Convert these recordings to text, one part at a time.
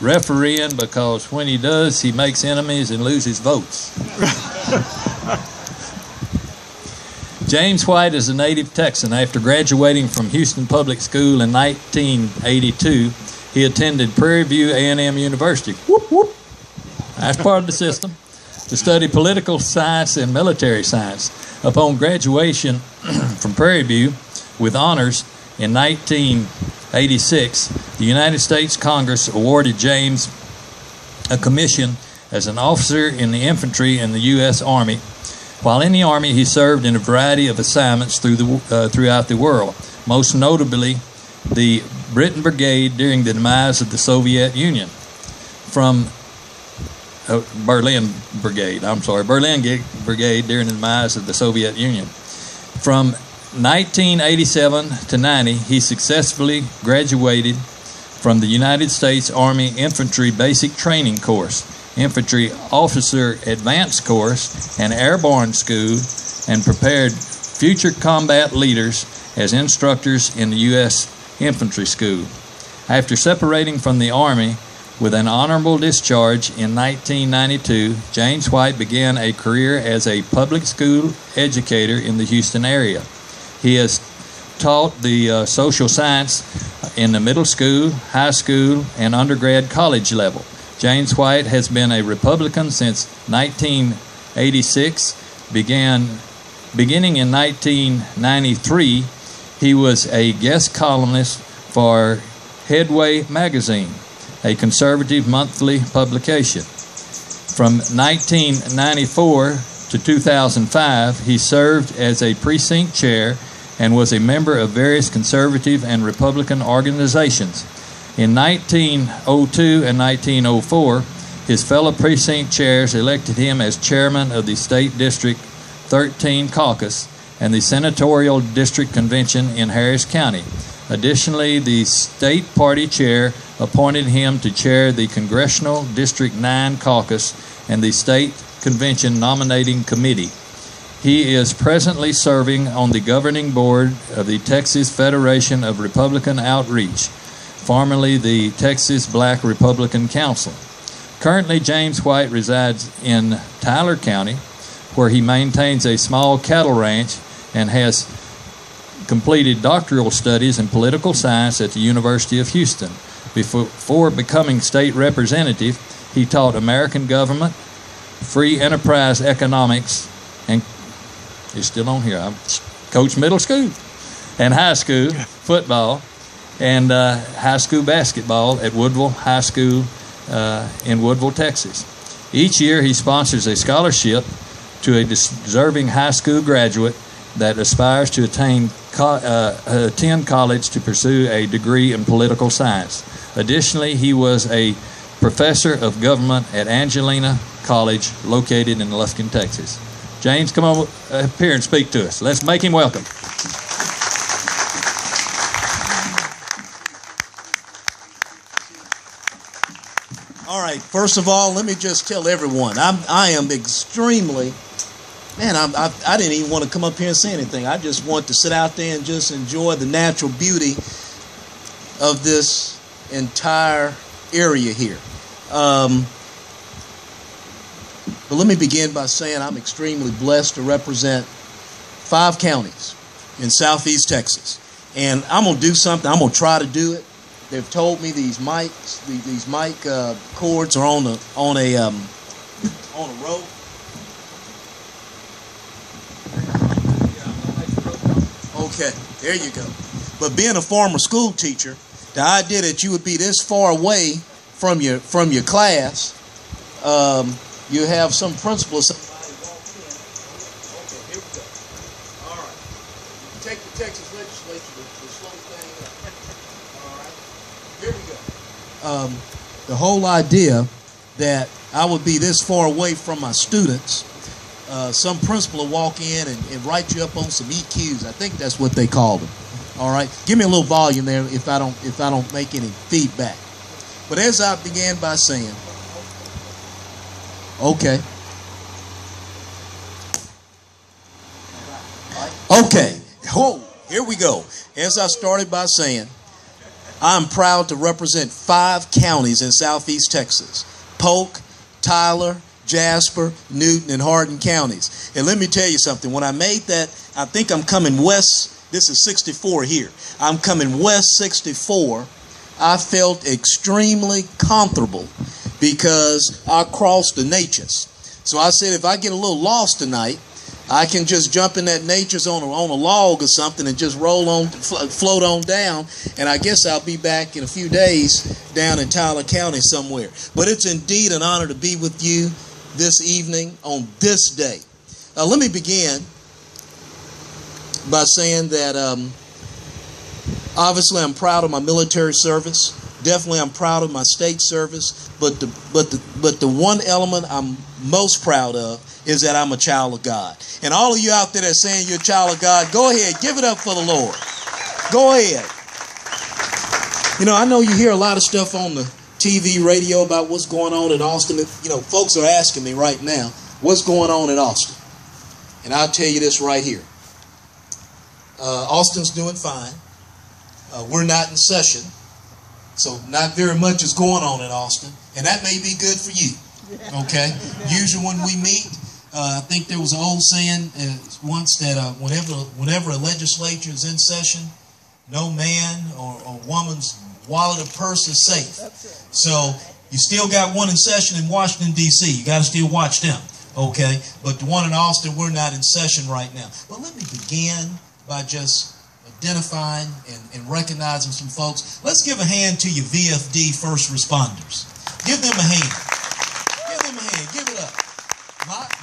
refereeing, because when he does, he makes enemies and loses votes. James White is a native Texan. After graduating from Houston Public School in 1982, he attended Prairie View A&M University. Whoop, whoop. That's part of the system. To study political science and military science. Upon graduation from Prairie View with honors in 1986, the United States Congress awarded James a commission as an officer in the infantry in the U.S. Army. While in the Army, he served in a variety of assignments throughout the world, most notably the Britain Brigade during the demise of the Soviet Union. Berlin Brigade during the demise of the Soviet Union. From 1987 to 90, he successfully graduated from the United States Army Infantry Basic Training Course, Infantry Officer Advanced Course, and Airborne School, and prepared future combat leaders as instructors in the U.S. Infantry School. After separating from the Army with an honorable discharge in 1992, James White began a career as a public school educator in the Houston area. He has taught the social science in the middle school, high school, and undergrad college level. James White has been a Republican since 1986. Beginning in 1993, he was a guest columnist for Headway magazine, a conservative monthly publication. From 1994 to 2005, he served as a precinct chair and was a member of various conservative and Republican organizations. In 1902 and 1904, his fellow precinct chairs elected him as chairman of the State District 13 Caucus and the Senatorial District Convention in Harris County. Additionally, the state party chair appointed him to chair the Congressional District 9 Caucus and the State Convention Nominating Committee. He is presently serving on the governing board of the Texas Federation of Republican Outreach, formerly the Texas Black Republican Council. Currently, James White resides in Tyler County, where he maintains a small cattle ranch and has completed doctoral studies in political science at the University of Houston. Before becoming state representative, he taught American government, free enterprise economics, and he's still on here. I coached middle school and high school football and high school basketball at Woodville High School in Woodville, Texas. Each year he sponsors a scholarship to a deserving high school graduate that aspires to attend college to pursue a degree in political science. Additionally, he was a professor of government at Angelina College, located in Lufkin, Texas. James, come on up here and speak to us. Let's make him welcome. All right, first of all, let me just tell everyone, I am extremely, I didn't even want to come up here and say anything. I just want to sit out there and just enjoy the natural beauty of this entire area here. But let me begin by saying I'm extremely blessed to represent 5 counties in southeast Texas. And I'm going to do something. I'm going to try to do it. They've told me these mics, these mic cords are on a rope. Okay, there you go. But being a former school teacher, the idea that you would be this far away from your class, you have some principal. Okay, here we go. All right. Take the Texas legislature to slow things up. All right. Here we go. The whole idea that I would be this far away from my students, some principal will walk in and write you up on some EQs. I think that's what they call them. All right. Give me a little volume there if I don't make any feedback. But as I began by saying, okay. Okay. Whoa, here we go. As I started by saying, I'm proud to represent 5 counties in southeast Texas: Polk, Tyler, Jasper, Newton, and Hardin counties. And let me tell you something. When I made that, I think I'm coming west. This is 64 here. I'm coming west 64. I felt extremely comfortable because I crossed the Natchez. So I said, if I get a little lost tonight, I can just jump in that Natchez on a log or something and just roll on, float on down. And I guess I'll be back in a few days down in Tyler County somewhere. But it's indeed an honor to be with you this evening on this day. Let me begin by saying that obviously I'm proud of my military service. Definitely I'm proud of my state service. But the one element I'm most proud of is that I'm a child of God. And all of you out there that are saying you're a child of God, go ahead, give it up for the Lord. Go ahead. You know, I know you hear a lot of stuff on the TV, radio about what's going on in Austin. You know, folks are asking me right now, what's going on in Austin? And I'll tell you this right here. Austin's doing fine. We're not in session. So not very much is going on in Austin. And that may be good for you. Okay? Usually when we meet, I think there was an old saying once that whenever a legislature is in session, no man or woman's wallet or purse is safe. So you still got one in session in Washington, D.C. You got to still watch them. Okay? But the one in Austin, we're not in session right now. But let me begin by just identifying and recognizing some folks. Let's give a hand to your VFD first responders. Give them a hand. Give them a hand. Give it up.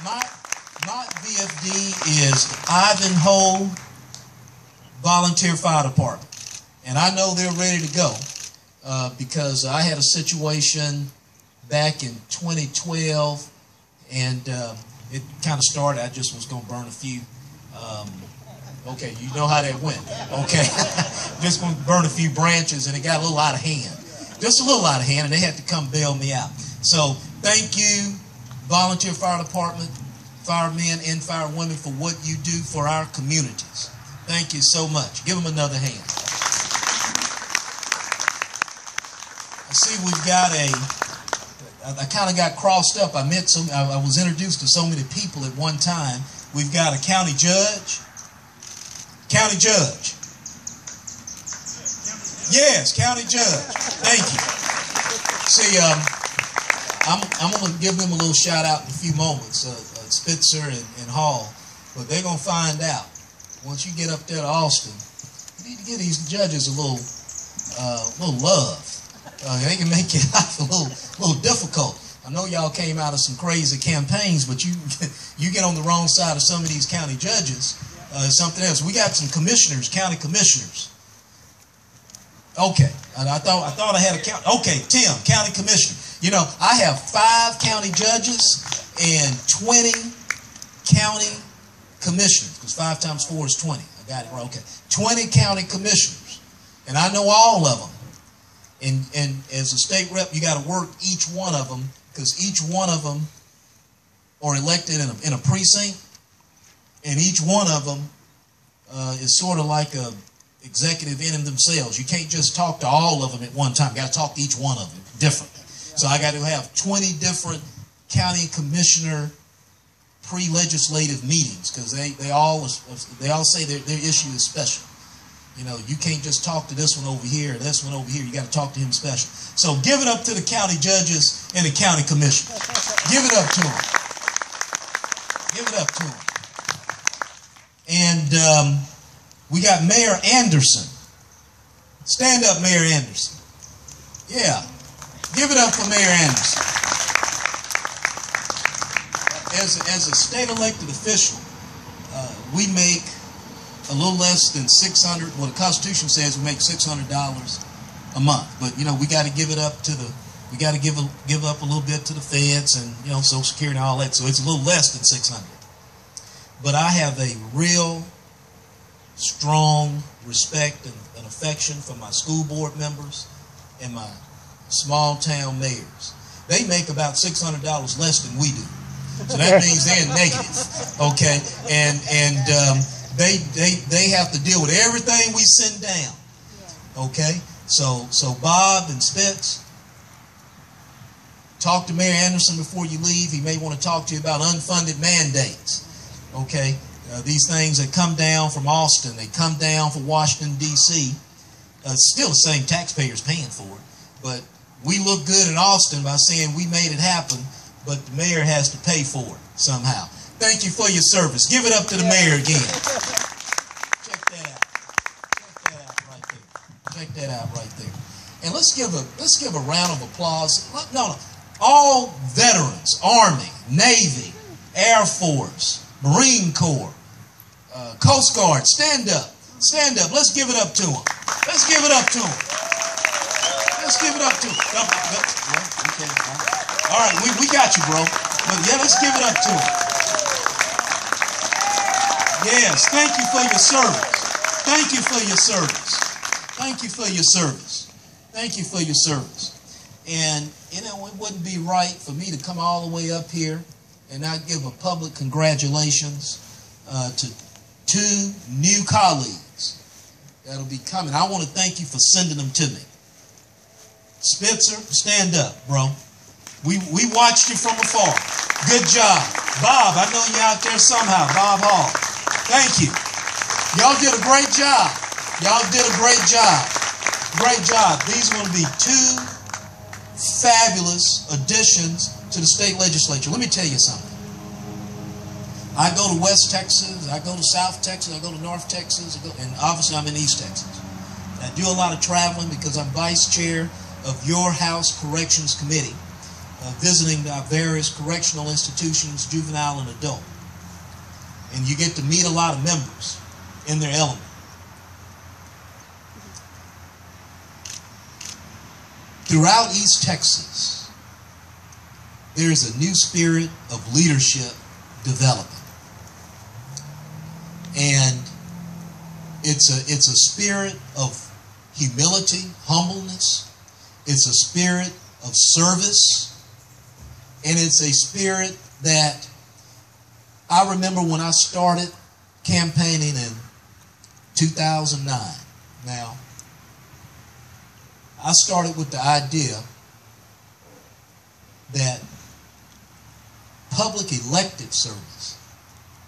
My VFD is Ivanhoe Volunteer Fire Department. And I know they're ready to go because I had a situation back in 2012 and it kind of started. I just was going to burn a few. Okay, you know how that went. Okay, just going to burn a few branches, and it got a little out of hand. Just a little out of hand, and they had to come bail me out. So thank you, Volunteer Fire Department, firemen and firewomen, for what you do for our communities. Thank you so much. Give them another hand. I see we've got I kind of got crossed up. I was introduced to so many people at one time. We've got a county judge. County judge. Yes, county judge. Thank you. See, I'm going to give them a little shout out in a few moments, Spitzer and Hall. But they're going to find out. Once you get up there to Austin, you need to give these judges a little love. They can make your life a little difficult. I know y'all came out of some crazy campaigns, but you get on the wrong side of some of these county judges. Something else. We got some commissioners, county commissioners. Okay, and I thought I had a county. Okay, Tim, county commissioner. You know, I have 5 county judges and 20 county commissioners, because 5 times 4 is 20. I got it right. Okay, 20 county commissioners, and I know all of them. And as a state rep, you got to work each one of them, because each one of them are elected in a precinct. And each one of them is sort of like a executive in themselves. You can't just talk to all of them at one time. You got to talk to each one of them differently. So I got to have 20 different county commissioner pre-legislative meetings, because they all say their issue is special. You know, you can't just talk to this one over here and this one over here. You got to talk to him special. So give it up to the county judges and the county commissioners. Give it up to them. Give it up to them. And we got Mayor Anderson. Stand up, Mayor Anderson. Yeah. Give it up for Mayor Anderson. As a state elected official, we make a little less than $600. Well, the Constitution says we make $600 a month. But you know, we got to give it up to we got to give up a little bit to the feds and, you know, Social Security and all that. So it's a little less than $600. But I have a real strong respect and affection for my school board members and my small town mayors. They make about $600 less than we do. So that means they're negative. Okay? And they have to deal with everything we send down. Okay? So Bob and Spitz, talk to Mayor Anderson before you leave. He may want to talk to you about unfunded mandates. Okay, these things that come down from Austin, they come down from Washington, D.C. Still the same taxpayers paying for it. But we look good in Austin by saying we made it happen, but the mayor has to pay for it somehow. Thank you for your service. Give it up to the mayor again. Check that out. Check that out right there. Check that out right there. And let's give a round of applause. No. All veterans, Army, Navy, Air Force, Marine Corps, Coast Guard, stand up. Stand up. Let's give it up to them. Let's give it up to them. Let's give it up to them. Okay. All right, we got you, bro. But yeah, let's give it up to them. Yes, thank you for your service. Thank you for your service. Thank you for your service. Thank you for your service. And, you know, it wouldn't be right for me to come all the way up here and not give a public congratulations to 2 new colleagues that'll be coming. I want to thank you for sending them to me. Spitzer, stand up, bro. We watched you from afar. Good job. Bob, I know you're out there somehow. Bob Hall. Thank you. Y'all did a great job. Y'all did a great job. Great job. These are going to be 2 fabulous additions to the state legislature. Let me tell you something. I go to West Texas, I go to South Texas, I go to North Texas, and obviously I'm in East Texas. I do a lot of traveling because I'm vice chair of your House Corrections Committee, visiting various correctional institutions, juvenile and adult. And you get to meet a lot of members in their element. Throughout East Texas, there is a new spirit of leadership developing. And it's a spirit of humility, humbleness. It's a spirit of service. And it's a spirit that I remember when I started campaigning in 2009. Now, I started with the idea that public elected service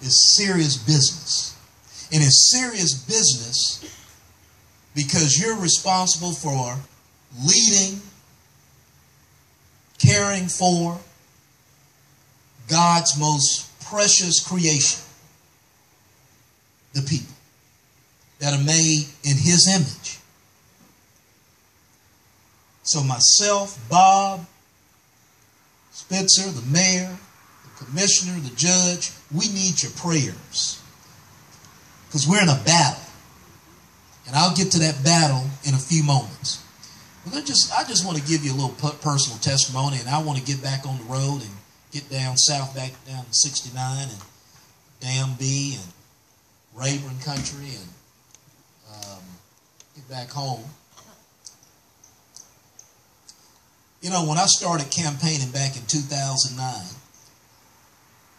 is serious business. And it's serious business because you're responsible for leading, caring for God's most precious creation, the people that are made in His image. So myself, Bob, Spitzer, the mayor, the commissioner, the judge, we need your prayers because we're in a battle. And I'll get to that battle in a few moments. But I just want to give you a little personal testimony, and I want to get back on the road and get down south, back down to 69 and Danby and Rayburn country and get back home. You know, when I started campaigning back in 2009,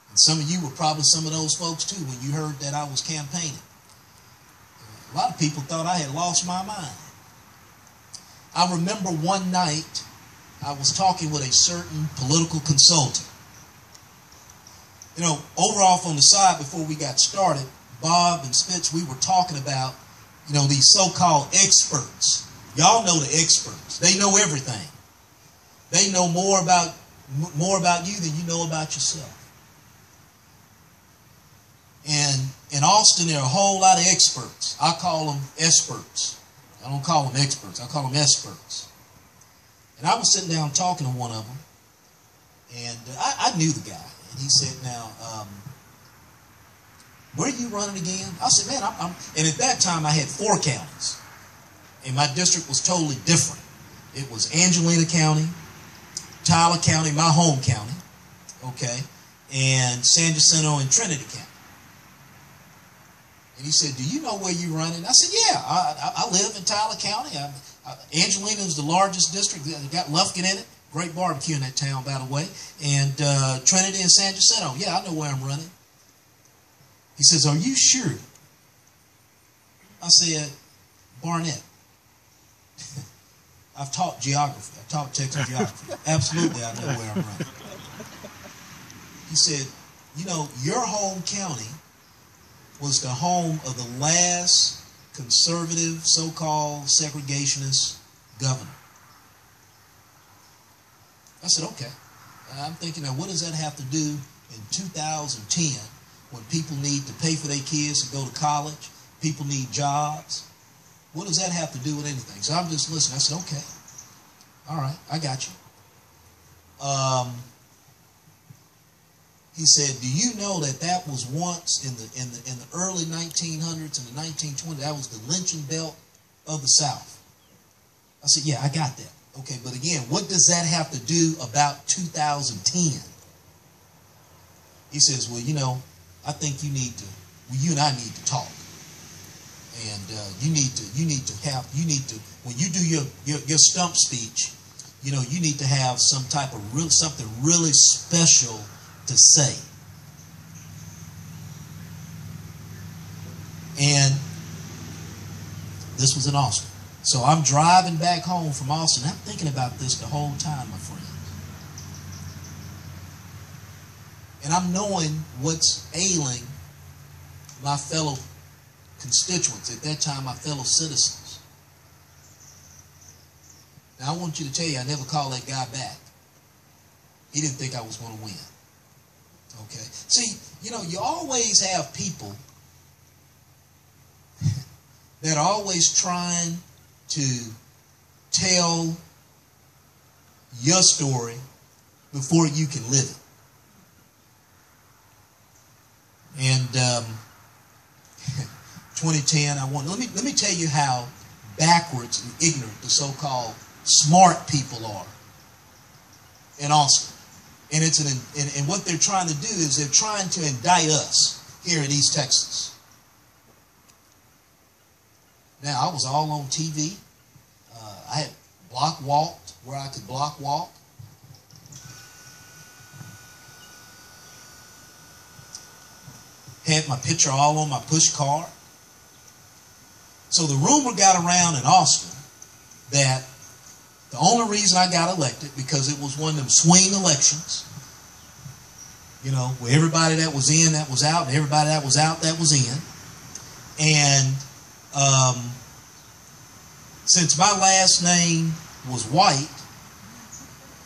and some of you were probably some of those folks too when you heard that I was campaigning, a lot of people thought I had lost my mind. I remember one night I was talking with a certain political consultant. You know, over off on the side before we got started, Bob and Spitz, we were talking about, you know, these so-called experts. Y'all know the experts. They know everything. They know more about you than you know about yourself. And in Austin, there are a whole lot of experts. I call them experts. I don't call them experts. I call them experts. And I was sitting down talking to one of them, and I knew the guy. And he said, "Now, where are you running again?" I said, "Man, I'm." And at that time, I had 4 counties, and my district was totally different. It was Angelina County, Tyler County, my home county, okay, and San Jacinto and Trinity County. And he said, "Do you know where you're running?" I said, "Yeah, I live in Tyler County. Angelina is the largest district. They got Lufkin in it. Great barbecue in that town, by the way. And Trinity and San Jacinto. Yeah, I know where I'm running." He says, "Are you sure?" I said, "Barnett." I've taught geography. I taught Texas geography. Absolutely, I know where I'm from. He said, you know, your home county was the home of the last conservative, so-called segregationist governor. I said, okay. I'm thinking, now what does that have to do in 2010 when people need to pay for their kids to go to college, people need jobs? What does that have to do with anything? So I'm just listening. I said, okay. All right, I got you. He said, do you know that that was once in the early 1900s and the 1920s, that was the lynching belt of the South? I said, yeah, I got that. Okay, but again, what does that have to do about 2010? He says, well, you know, I think you and I need to talk. And you need to, when you do your stump speech, you know, you need to have some type of something really special to say. And this was in Austin. So I'm driving back home from Austin. I'm thinking about this the whole time, my friends. And I'm knowing what's ailing my fellow constituents, at that time my fellow citizens. Now I want you to tell you, I never called that guy back. He didn't think I was going to win. Okay. See, you know, you always have people that are always trying to tell your story before you can live it. And 2010, let me tell you how backwards and ignorant the so-called smart people are in Austin. And and what they're trying to do is they're trying to indict us here in East Texas. Now, I was all on TV. I had block walked where I could block walk. Had my picture all on my push cart. So the rumor got around in Austin that the only reason I got elected, because it was one of them swing elections, you know, where everybody that was in, that was out, and everybody that was out, that was in. And since my last name was White,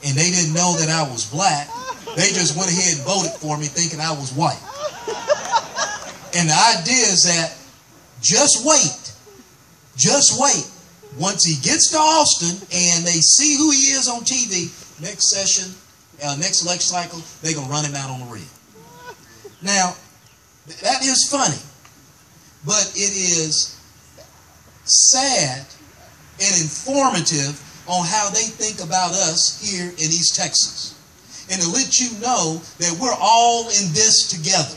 and they didn't know that I was black, they just went ahead and voted for me thinking I was white. And the idea is that just wait. Once he gets to Austin and they see who he is on TV, next session, next election cycle, they're going to run him out on the red. Now, that is funny, but it is sad and informative on how they think about us here in East Texas. And to let you know that we're all in this together.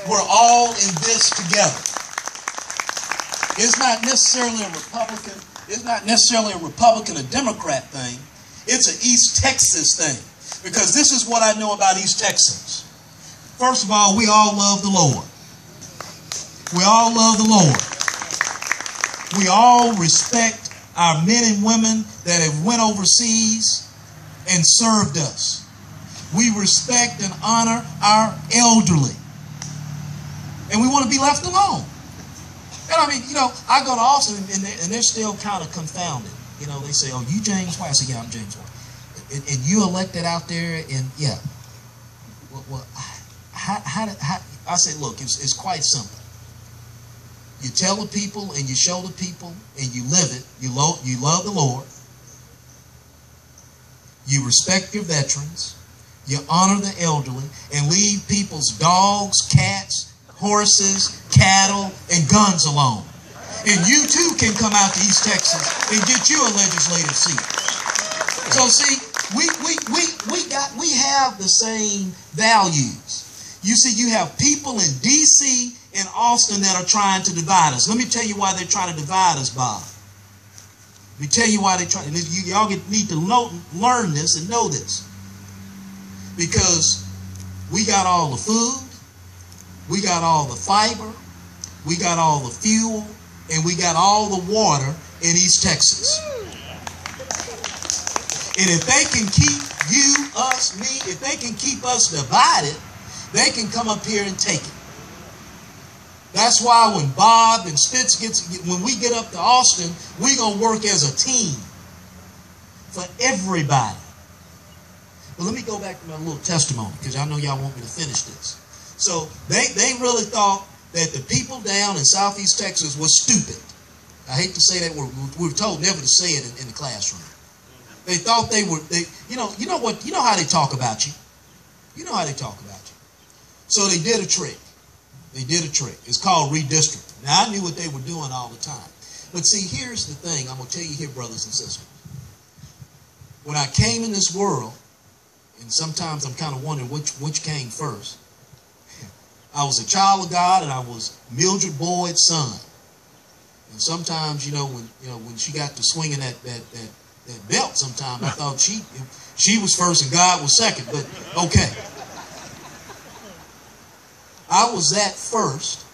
We're all in this together. It's not necessarily a Republican. It's not necessarily a Republican or Democrat thing. It's an East Texas thing. Because this is what I know about East Texans. First of all, we all love the Lord. We all love the Lord. We all respect our men and women that have went overseas and served us. We respect and honor our elderly. And we want to be left alone. And I mean, you know, I go to Austin and they're still kind of confounded. You know, they say, oh, you James White? I say, yeah, I'm James White. And you elected out there, and yeah. Well, I said, look, it's quite simple. You tell the people and you show the people and you live it. You love the Lord. You respect your veterans. You honor the elderly and leave people's dogs, cats, horses, cattle, and guns alone. And you too can come out to East Texas and get you a legislative seat. So see, we have the same values. You see, you have people in D.C. and Austin that are trying to divide us. Let me tell you why they're trying to divide us, Bob. Let me tell you why they're trying. Y'all need to learn this and know this. Because we got all the food, we got all the fiber, we got all the fuel, and we got all the water in East Texas. And if they can keep you, us, me, if they can keep us divided, they can come up here and take it. That's why when Bob and Spitz when we get up to Austin, we're going to work as a team for everybody. But let me go back to my little testimony, because I know y'all want me to finish this. So they really thought that the people down in Southeast Texas was stupid. I hate to say that word. We were told never to say it in the classroom. They thought they were, you know how they talk about you. You know how they talk about you. So they did a trick. They did a trick. It's called redistricting. Now, I knew what they were doing all the time. But see, here's the thing. I'm going to tell you here, brothers and sisters. When I came in this world, and sometimes I'm kind of wondering which came first. I was a child of God, and I was Mildred Boyd's son. And sometimes, when she got to swinging that belt, sometimes I thought she was first and God was second. But okay. I was that first,